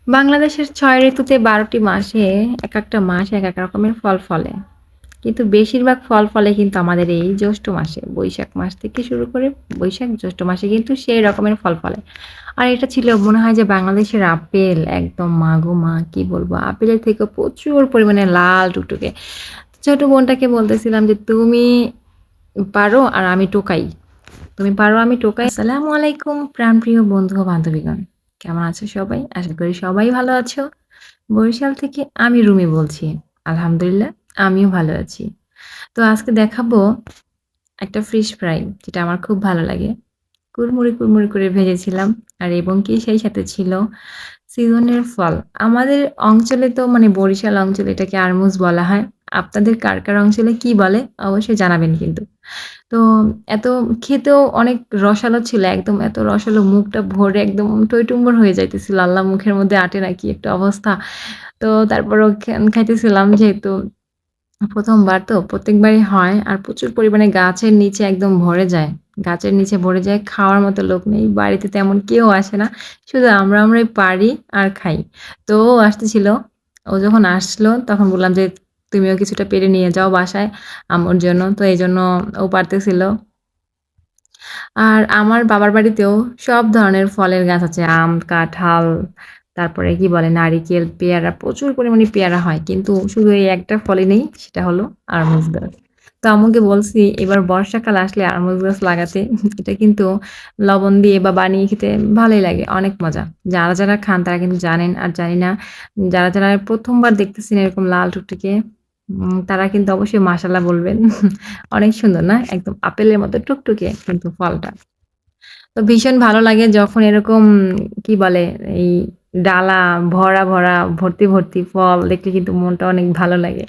বাংলাদেশের ৬ ঋতুতে ১২টি মাসে একেকটা মাস একেক রকমের ফল ফলে। কিন্তু বেশিরভাগ ফল ফলে কিন্তু আমাদের এই জ্যৈষ্ঠ মাসে। বৈশাখ মাস থেকে শুরু করে বৈশাখ, জ্যৈষ্ঠ মাসে কিন্তু সেই রকমের ফল ফলে। আর এটা ছিল মনে হয় যে বাংলাদেশের আপেল একদম মা গো মা! কি বলবো? আপেলের থেকেও প্রচুর পরিমাণে লাল টুকটুকে। ছোট বোনটাকে বলতেছিলাম যে, "তুমি পারো আর আমি টোকাই। তুমি পারো আমি টোকাই।" আসসালামু আলাইকুম প্রাণপ্রিয় বন্ধু ও বান্ধবীগণ। কেমন আছো সবাই? আশা করি সবাই ভালো আছো। বরিশাল থেকে আমি রুমি বলছি। আলহামদুলিল্লাহ আমিও ভালো আছি। তো আজকে দেখাবো একটা ফিশ ফ্রাই যেটা আমার খুব ভালো লাগে। কুড়মুড়ি, কুড়মুড়ি করে ভেজেছিলাম আর এবং কি সেই সাথে ছিল সিজনের ফল। আমাদের অঞ্চলে তো মানে বরিশাল অঞ্চলে এটাকে আরমুজ বলা হয়। আপনাদের কার, কার অঞ্চলে কি বলে অবশ্যই জানাবেন কিন্তু। তো এত খেতেও অনেক রসালো ছিল। একদম এত রসালো মুখটা ভরে একদম টইটুম্বর হয়ে যাইতেছিল। আল্লাহ মুখের মধ্যে আটে না কি একটা অবস্থা। তো তারপরেও খাইতেছিলাম যেহেতু ১ম বার তো প্রত্যেকবারই হয় আর প্রচুর পরিমাণে গাছের নিচে একদম ভরে যায়। গাছের নিচে ভরে যায়, খাওয়ার মতো লোক নেই। বাড়িতে তেমন কেউ আসে না। শুধু আমরাই পাড়ি আর খাই। তো ও আসতেছিল। ও যখন আসলো তখন বললাম যে, "তুমিও কিছুটা পেড়ে নিয়ে যাও বাসায় আম্মুর জন্য।" তো এজন্য ও পারতেছিল। আর আমার বাবার বাড়িতেও সব ধরনের ফলের গাছ আছে। আম, কাঁঠাল, তারপরে কি বলে নারিকেল, পেয়ারা প্রচুর পরিমাণে পেয়ারা হয়। কিন্তু শুধু এই একটা ফলই নেই সেটা হলো আরমুজ গাছ। তো আম্মুকে বলছি এবার বর্ষাকাল আসলে আরমুজ গাছ লাগাতে। এটা কিন্তু লবণ দিয়ে বা বানিয়ে খেতে ভালোই লাগে। অনেক মজা। যারা, যারা খান তারা কিন্তু জানেন। আর জানি না যারা, যারা ১ম বার দেখতেছেন এরকম লাল টুকটুকে তারা কিন্তু অবশ্যই মাশাআল্লাহ বলবেন। অনেক সুন্দর না? একদম আপেলের মতো টুকটুকে কিন্তু ফলটা। তো ভীষণ ভালো লাগে যখন এরকম কি বলে এই ডালা ভরা, ভরা ভর্তি, ভর্তি ফল দেখলে কিন্তু মনটা অনেক ভালো লাগে।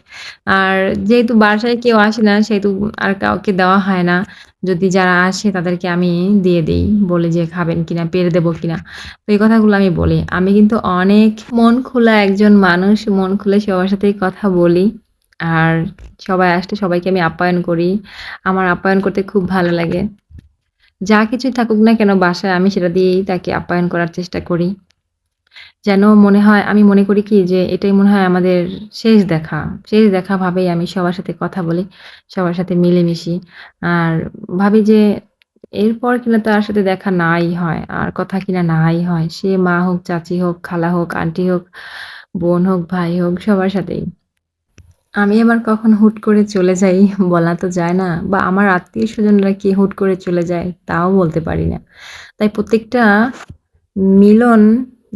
আর যেহেতু বাসায় কেউ আসে না সেহেতু আর কাউকে দেওয়া হয় না। যদি যারা আসে তাদেরকে আমি দিয়ে দেই। বলি যে খাবেন কিনা, পেড়ে দেবো কিনা। তো এই কথাগুলো আমি বলি। আমি কিন্তু অনেক মন খোলা একজন মানুষ। মন খুলে সবার সাথেই কথা বলি। আর সবাই আসলে সবাইকে আমি আপ্যায়ন করি। আমার আপ্যায়ন করতে খুব ভালো লাগে। যা কিছুই থাকুক না কেন বাসায় আমি সেটা দিয়েই তাকে আপ্যায়ন করার চেষ্টা করি। যেন মনে হয় আমি মনে করি কি যে এটাই মনে হয় আমাদের শেষ দেখা। শেষ দেখা ভাবেই আমি সবার সাথে কথা বলি, সবার সাথে মিলেমিশি। আর ভাবি যে এরপর কিনা তার সাথে দেখা নাই হয়, আর কথা কিনা নাই হয়। সে মা হোক, চাচি হোক, খালা হোক, আন্টি হোক, বোন হোক, ভাই হোক সবার সাথেই। আমি আবার কখন হুট করে চলে যাই বলা তো যায় না বা আমার আত্মীয়স্বজনরা কে হুট করে চলে যায় তাও বলতে পারি না। তাই প্রত্যেকটা মিলন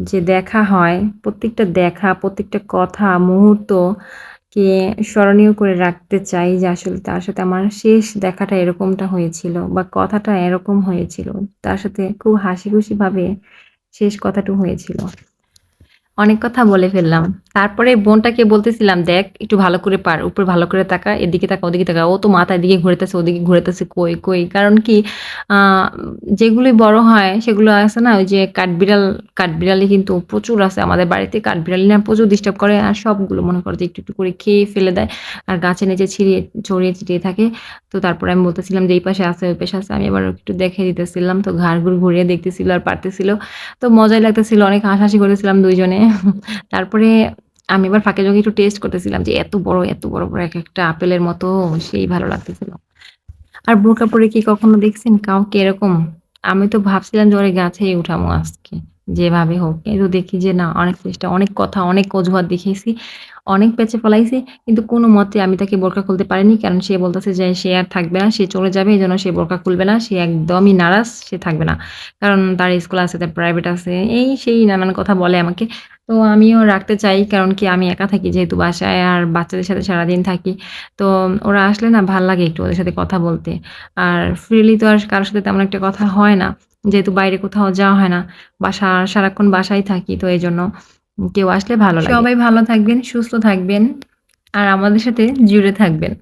যে দেখা হয়, প্রত্যেকটা দেখা, প্রত্যেকটা কথা, মুহূর্তকে স্মরণীয় করে রাখতে চাই যে আসলে তার সাথে আমার শেষ দেখাটা এরকমটা হয়েছিল বা কথাটা এরকম হয়েছিল। তার সাথে খুব হাসিখুশিভাবে শেষ কথাটা হয়েছিল। অনেক কথা বলে ফেললাম। তারপরে বোনটাকে বলতেছিলাম, "দেখ একটু ভালো করে পার। উপরে ভালো করে তাকা। এদিকে তাকা, ওদিকে তাকা।" ও তো মাথা এদিকে ঘুরাইতেছে, ওদিকে ঘুরাইতেছে। কই, কই? কারণ কি আ যেগুলি বড় হয় সেগুলো আছে না ওই যে কাঠবিড়াল, কাঠবিড়ালি কিন্তু প্রচুর আছে আমাদের বাড়িতে। কাঠবিড়ালি না প্রচুর ডিস্টার্ব করে। আর সবগুলো মনে করো যে একটু, একটু করে খেয়ে ফেলে দেয়। আর গাছের নিচে ছড়িয়ে ছিটিয়ে থাকে। তো তারপরে আমি বলতেছিলাম যে, "এই পাশে আছে, ওই পাশে আছে।" আমি আবার একটু দেখাই দিতেছিলাম। তো ঘাড় ঘুরিয়ে দেখতেছিল আর পারতেছিল। তো মজাই লাগতেছিল। অনেক হাসাহাসি করতেছিলাম ২ জনে। তারপরে আমি আবার ফাঁকে ঝোঁকে একটু টেস্ট করতেছিলাম যে এত বড়, বড় একেকটা আপেলের মতো সেই ভালো লাগতেছিল। আর বোরকা পরে কি কখনো দেখছেন কাউকে এরকম? আমি তো ভাবছিলাম যে ওরে গাছেই উঠামো আজকে। যেভাবে হোক। কিন্তু দেখি যে না অনেক চেষ্টা, অনেক কথা, অনেক অজুহাত দেখিয়েছি, অনেক পেঁচে ফেলাইছি। কিন্তু কোনমতে আমি তাকে বোরকা খুলতে পারিনি। কারণ সে বলতেছে যে সে আর থাকবে না। সে চলে যাবে। এজন্য সে বোরকা খুলবে না। সে একদমই নারাজ। সে থাকবে না। কারণ তার স্কুল আছে, তার প্রাইভেট আছে। এই সেই নানান কথা বলে আমাকে। তো আমিও রাখতে চাই। কারণ কি আমি একা থাকি যেহেতু বাসায় আর বাচ্চাদের সাথে সারাদিন থাকি। তো ওরা আসলে না ভাল লাগে একটু ওদের সাথে কথা বলতে। আর ফ্রিলি তো আর কারো সাথে তেমন একটা কথা হয় না। যেহেতু বাইরে কোথাও যাওয়া হয় না। সারাক্ষণ বাসায় থাকি। তো এজন্য কেউ আসলে ভালো লাগে। সবাই ভালো থাকবেন, সুস্থ থাকবেন। আর আমাদের সাথে জুড়ে থাকবেন।